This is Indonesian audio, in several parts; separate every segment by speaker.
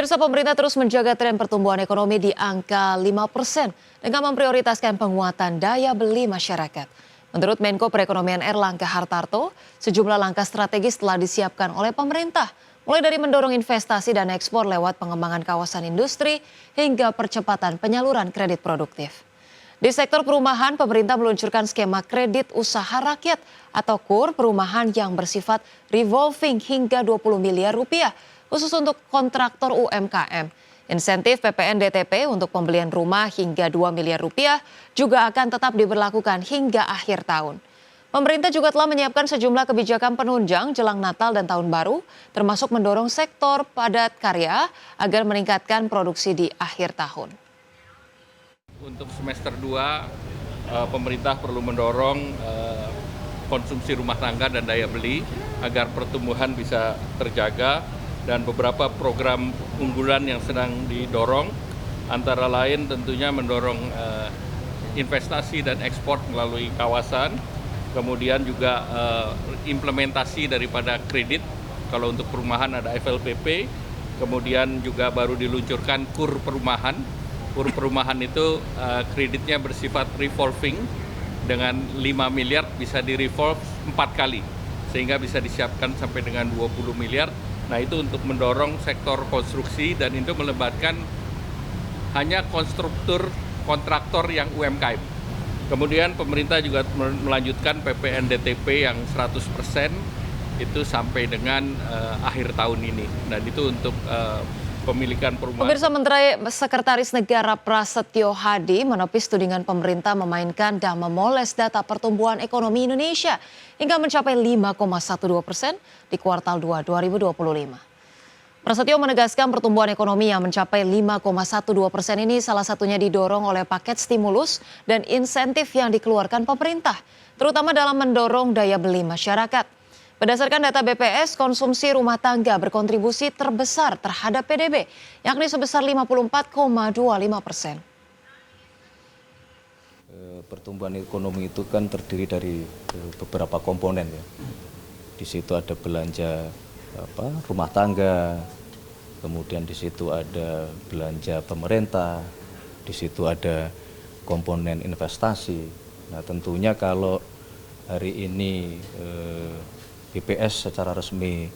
Speaker 1: Pemirsa, pemerintah terus menjaga tren pertumbuhan ekonomi di angka 5% dengan memprioritaskan penguatan daya beli masyarakat. Menurut Menko Perekonomian Erlangga Hartarto, sejumlah langkah strategis telah disiapkan oleh pemerintah, mulai dari mendorong investasi dan ekspor lewat pengembangan kawasan industri hingga percepatan penyaluran kredit produktif. Di sektor perumahan, pemerintah meluncurkan skema kredit usaha rakyat atau KUR perumahan yang bersifat revolving hingga 20 miliar rupiah, khusus untuk kontraktor UMKM. Insentif PPN DTP untuk pembelian rumah hingga 2 miliar rupiah juga akan tetap diberlakukan hingga akhir tahun. Pemerintah juga telah menyiapkan sejumlah kebijakan penunjang jelang Natal dan Tahun Baru, termasuk mendorong sektor padat karya agar meningkatkan produksi di akhir tahun.
Speaker 2: Untuk semester 2, pemerintah perlu mendorong konsumsi rumah tangga dan daya beli agar pertumbuhan bisa terjaga. Dan beberapa program unggulan yang sedang didorong, antara lain tentunya mendorong investasi dan ekspor melalui kawasan, kemudian juga implementasi daripada kredit, kalau untuk perumahan ada FLPP, kemudian juga baru diluncurkan KUR perumahan. KUR perumahan itu kreditnya bersifat revolving, dengan 5 miliar bisa di-revolve 4 kali, sehingga bisa disiapkan sampai dengan 20 miliar. Nah, itu untuk mendorong sektor konstruksi dan itu melibatkan hanya kontraktor yang UMKM. Kemudian pemerintah juga melanjutkan PPN DTP yang 100% itu sampai dengan akhir tahun ini. Dan itu untuk pemilikan perumahan.
Speaker 1: Pemirsa, Menteri Sekretaris Negara Prasetyo Hadi menepis tudingan pemerintah memainkan dan memoles data pertumbuhan ekonomi Indonesia hingga mencapai 5,12% di kuartal 2 2025. Prasetyo menegaskan pertumbuhan ekonomi yang mencapai 5,12% ini salah satunya didorong oleh paket stimulus dan insentif yang dikeluarkan pemerintah, terutama dalam mendorong daya beli masyarakat. Berdasarkan data BPS, konsumsi rumah tangga berkontribusi terbesar terhadap PDB, yakni sebesar 54,25%.
Speaker 3: Pertumbuhan ekonomi itu kan terdiri dari beberapa komponen ya. Di situ ada belanja rumah tangga, kemudian di situ ada belanja pemerintah, di situ ada komponen investasi. Nah, tentunya kalau hari ini BPS secara resmi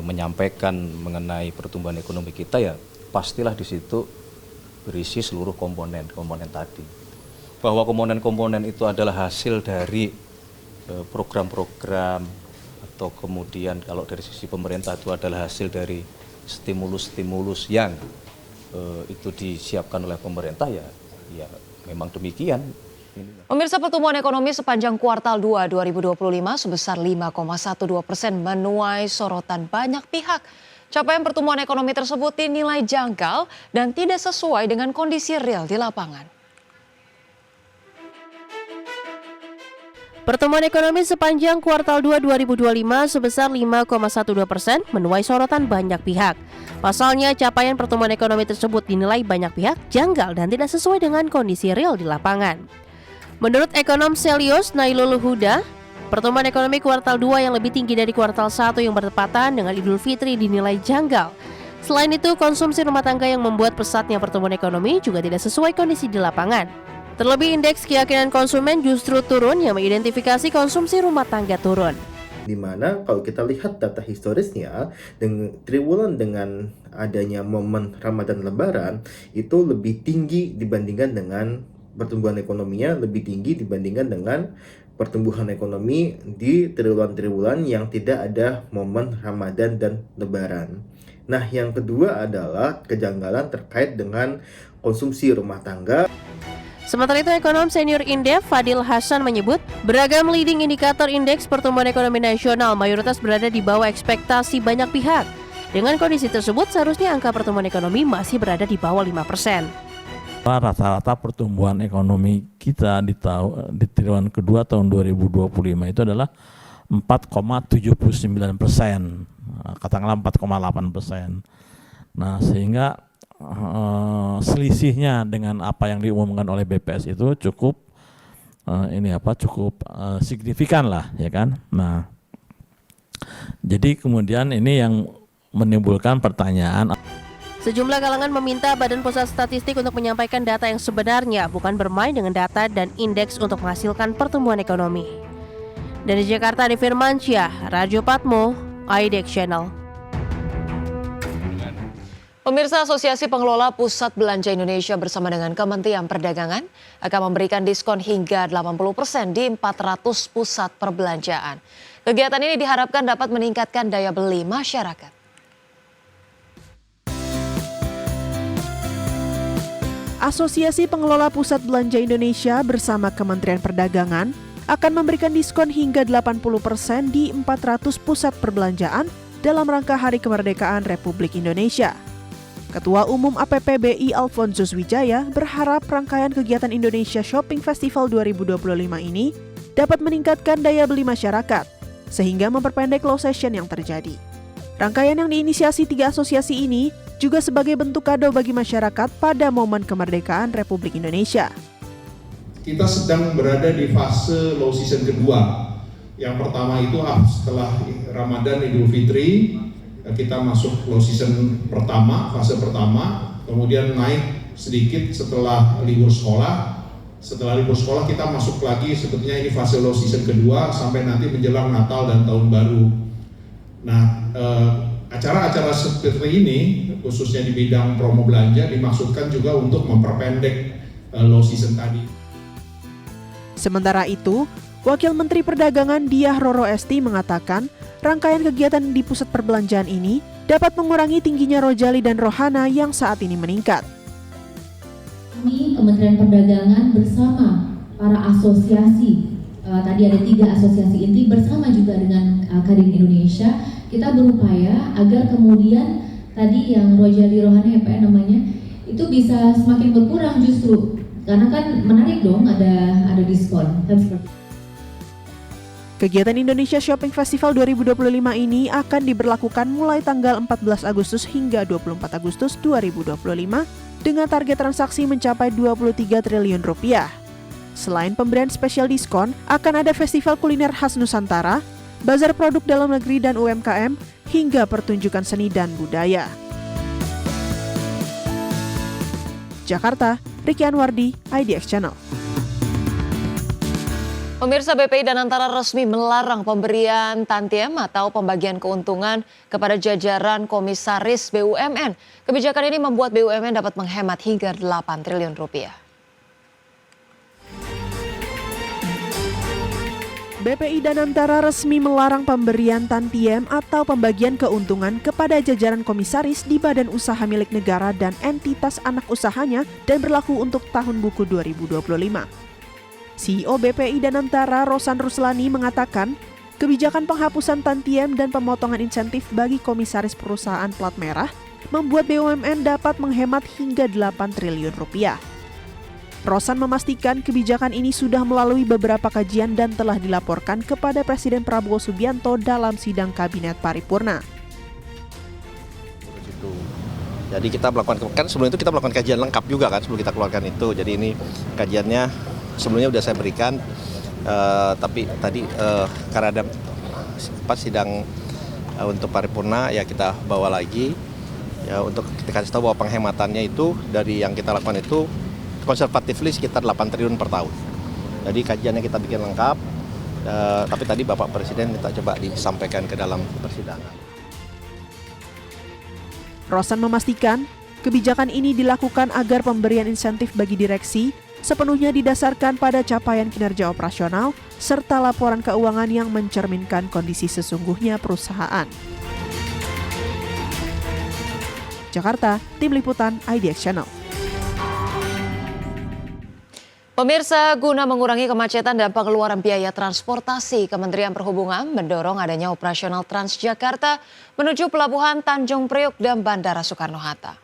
Speaker 3: menyampaikan mengenai pertumbuhan ekonomi kita, ya pastilah di situ berisi seluruh komponen tadi. Bahwa komponen-komponen itu adalah hasil dari program-program atau kemudian kalau dari sisi pemerintah itu adalah hasil dari stimulus-stimulus yang itu disiapkan oleh pemerintah, ya memang demikian.
Speaker 1: Pemirsa, pertumbuhan ekonomi sepanjang kuartal 2 2025 sebesar 5,12% menuai sorotan banyak pihak. Capaian pertumbuhan ekonomi tersebut dinilai janggal dan tidak sesuai dengan kondisi real di lapangan.
Speaker 4: Pertumbuhan ekonomi sepanjang kuartal 2 2025 sebesar 5,12% menuai sorotan banyak pihak. Pasalnya, capaian pertumbuhan ekonomi tersebut dinilai banyak pihak janggal dan tidak sesuai dengan kondisi real di lapangan. Menurut ekonom Selios Nailul Huda, pertumbuhan ekonomi kuartal 2 yang lebih tinggi dari kuartal 1 yang bertepatan dengan Idul Fitri dinilai janggal. Selain itu, konsumsi rumah tangga yang membuat pesatnya pertumbuhan ekonomi juga tidak sesuai kondisi di lapangan. Terlebih, indeks keyakinan konsumen justru turun yang mengidentifikasi konsumsi rumah tangga turun.
Speaker 5: Di mana kalau kita lihat data historisnya, dengan triwulan dengan adanya momen Ramadan Lebaran itu lebih tinggi dibandingkan dengan pertumbuhan ekonominya, lebih tinggi dibandingkan dengan pertumbuhan ekonomi di triwulan-triwulan yang tidak ada momen Ramadan dan Lebaran. Nah, yang kedua adalah kejanggalan terkait dengan konsumsi rumah tangga.
Speaker 4: Sementara itu, ekonom senior Indef Fadil Hasan menyebut beragam leading indikator indeks pertumbuhan ekonomi nasional mayoritas berada di bawah ekspektasi banyak pihak. Dengan kondisi tersebut, seharusnya angka pertumbuhan ekonomi masih berada di bawah 5%.
Speaker 6: Rata-rata pertumbuhan ekonomi kita di triwulan kedua tahun 2025 itu adalah 4,79%, katakanlah 4,8%. Nah, sehingga selisihnya dengan apa yang diumumkan oleh BPS itu cukup signifikan lah, ya kan. Nah, jadi kemudian ini yang menimbulkan pertanyaan.
Speaker 4: Sejumlah kalangan meminta Badan Pusat Statistik untuk menyampaikan data yang sebenarnya, bukan bermain dengan data dan indeks untuk menghasilkan pertumbuhan ekonomi. Dari Jakarta, Adi Firmansyah, Radio Patmo, IDX Channel.
Speaker 1: Pemirsa, Asosiasi Pengelola Pusat Belanja Indonesia bersama dengan Kementerian Perdagangan akan memberikan diskon hingga 80% di 400 pusat perbelanjaan. Kegiatan ini diharapkan dapat meningkatkan daya beli masyarakat.
Speaker 7: Asosiasi Pengelola Pusat Belanja Indonesia bersama Kementerian Perdagangan akan memberikan diskon hingga 80% di 400 pusat perbelanjaan dalam rangka Hari Kemerdekaan Republik Indonesia. Ketua Umum APPBI Alfonsus Wijaya berharap rangkaian kegiatan Indonesia Shopping Festival 2025 ini dapat meningkatkan daya beli masyarakat, sehingga memperpendek low season yang terjadi. Rangkaian yang diinisiasi 3 asosiasi ini juga sebagai bentuk kado bagi masyarakat pada momen kemerdekaan Republik Indonesia.
Speaker 8: Kita sedang berada di fase low season kedua. Yang pertama itu setelah Ramadan Idul Fitri, kita masuk low season pertama, fase pertama, kemudian naik sedikit setelah libur sekolah. Setelah libur sekolah kita masuk lagi, sebetulnya ini fase low season kedua sampai nanti menjelang Natal dan Tahun Baru. Nah, acara-acara seperti ini, khususnya di bidang promo belanja, dimaksudkan juga untuk memperpendek low season tadi.
Speaker 7: Sementara itu, Wakil Menteri Perdagangan Diah Roro Esti mengatakan, rangkaian kegiatan di pusat perbelanjaan ini dapat mengurangi tingginya rojali dan rohana yang saat ini meningkat.
Speaker 9: Kami Kementerian Perdagangan bersama para asosiasi, tadi ada 3 asosiasi inti bersama juga dengan Kadin Indonesia, kita berupaya agar kemudian tadi yang rojali rohani namanya itu bisa semakin berkurang justru, karena kan menarik dong ada diskon.
Speaker 7: Kegiatan Indonesia Shopping Festival 2025 ini akan diberlakukan mulai tanggal 14 Agustus hingga 24 Agustus 2025 dengan target transaksi mencapai 23 triliun rupiah. Selain pemberian spesial diskon, akan ada festival kuliner khas Nusantara, bazar produk dalam negeri dan UMKM, hingga pertunjukan seni dan budaya. Jakarta, Ricky Anwardi, IDX Channel.
Speaker 1: Pemirsa, BPI dan Antara resmi melarang pemberian tantiem atau pembagian keuntungan kepada jajaran komisaris BUMN. Kebijakan ini membuat BUMN dapat menghemat hingga 8 triliun rupiah.
Speaker 7: BPI dan Antara resmi melarang pemberian tantiem atau pembagian keuntungan kepada jajaran komisaris di badan usaha milik negara dan entitas anak usahanya dan berlaku untuk tahun buku 2025. CEO BPI dan Antara Rosan Ruslani mengatakan, kebijakan penghapusan tantiem dan pemotongan insentif bagi komisaris perusahaan plat merah membuat BUMN dapat menghemat hingga 8 triliun rupiah. Rosan memastikan kebijakan ini sudah melalui beberapa kajian dan telah dilaporkan kepada Presiden Prabowo Subianto dalam sidang Kabinet Paripurna.
Speaker 10: Jadi kita melakukan, kan sebelum itu kita melakukan kajian lengkap juga kan sebelum kita keluarkan itu. Jadi ini kajiannya sebelumnya sudah saya berikan, tapi tadi karena ada sidang untuk paripurna ya kita bawa lagi ya untuk kita kasih tahu bahwa penghematannya itu dari yang kita lakukan itu konservatifly sekitar 8 triliun per tahun. Jadi kajiannya kita bikin lengkap, tapi tadi Bapak Presiden minta coba disampaikan ke dalam persidangan.
Speaker 7: Rosan memastikan kebijakan ini dilakukan agar pemberian insentif bagi direksi sepenuhnya didasarkan pada capaian kinerja operasional serta laporan keuangan yang mencerminkan kondisi sesungguhnya perusahaan. Jakarta, Tim Liputan IDX Channel.
Speaker 1: Pemirsa, guna mengurangi kemacetan dan pengeluaran biaya transportasi, Kementerian Perhubungan mendorong adanya operasional Transjakarta menuju Pelabuhan Tanjung Priok dan Bandara Soekarno-Hatta.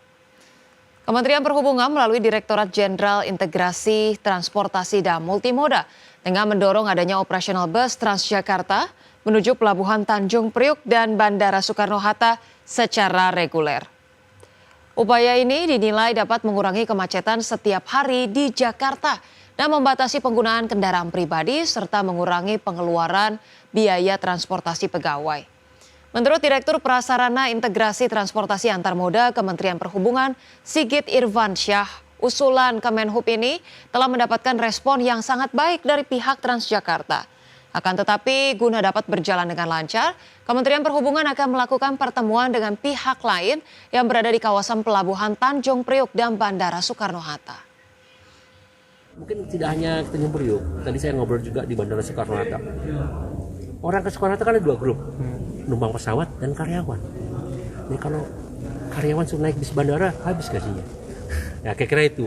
Speaker 1: Kementerian Perhubungan melalui Direktorat Jenderal Integrasi Transportasi dan Multimoda dengan mendorong adanya operasional bus Transjakarta menuju Pelabuhan Tanjung Priok dan Bandara Soekarno-Hatta secara reguler. Upaya ini dinilai dapat mengurangi kemacetan setiap hari di Jakarta dan membatasi penggunaan kendaraan pribadi serta mengurangi pengeluaran biaya transportasi pegawai. Menurut Direktur Prasarana Integrasi Transportasi Antar Moda Kementerian Perhubungan, Sigit Irvansyah, usulan Kemenhub ini telah mendapatkan respon yang sangat baik dari pihak Transjakarta. Akan tetapi, guna dapat berjalan dengan lancar, Kementerian Perhubungan akan melakukan pertemuan dengan pihak lain yang berada di kawasan Pelabuhan Tanjung Priuk dan Bandara Soekarno-Hatta.
Speaker 11: Mungkin tidak hanya ke Tanjung Priuk, tadi saya ngobrol juga di Bandara Soekarno-Hatta. Orang ke Soekarno-Hatta kan ada 2 grup, penumpang pesawat dan karyawan. Jadi kalau karyawan sudah naik bis bandara, habis gajinya. Ya kira-kira itu.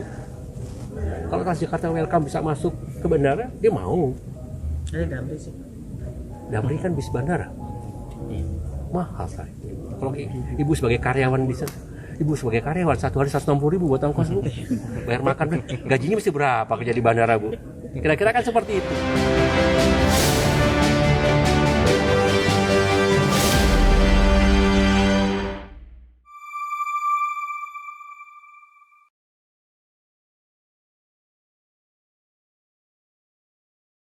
Speaker 11: Kalau Transjakarta welcome bisa masuk ke bandara, dia mau. Damri sih. Damri kan bis bandara. Mahal saya. Kalau ibu sebagai karyawan bisa, ibu sebagai karyawan 1 hari 160.000 buat ongkos bu. Bayar makan, gajinya mesti berapa kerja di bandara bu? Kira-kira kan seperti itu.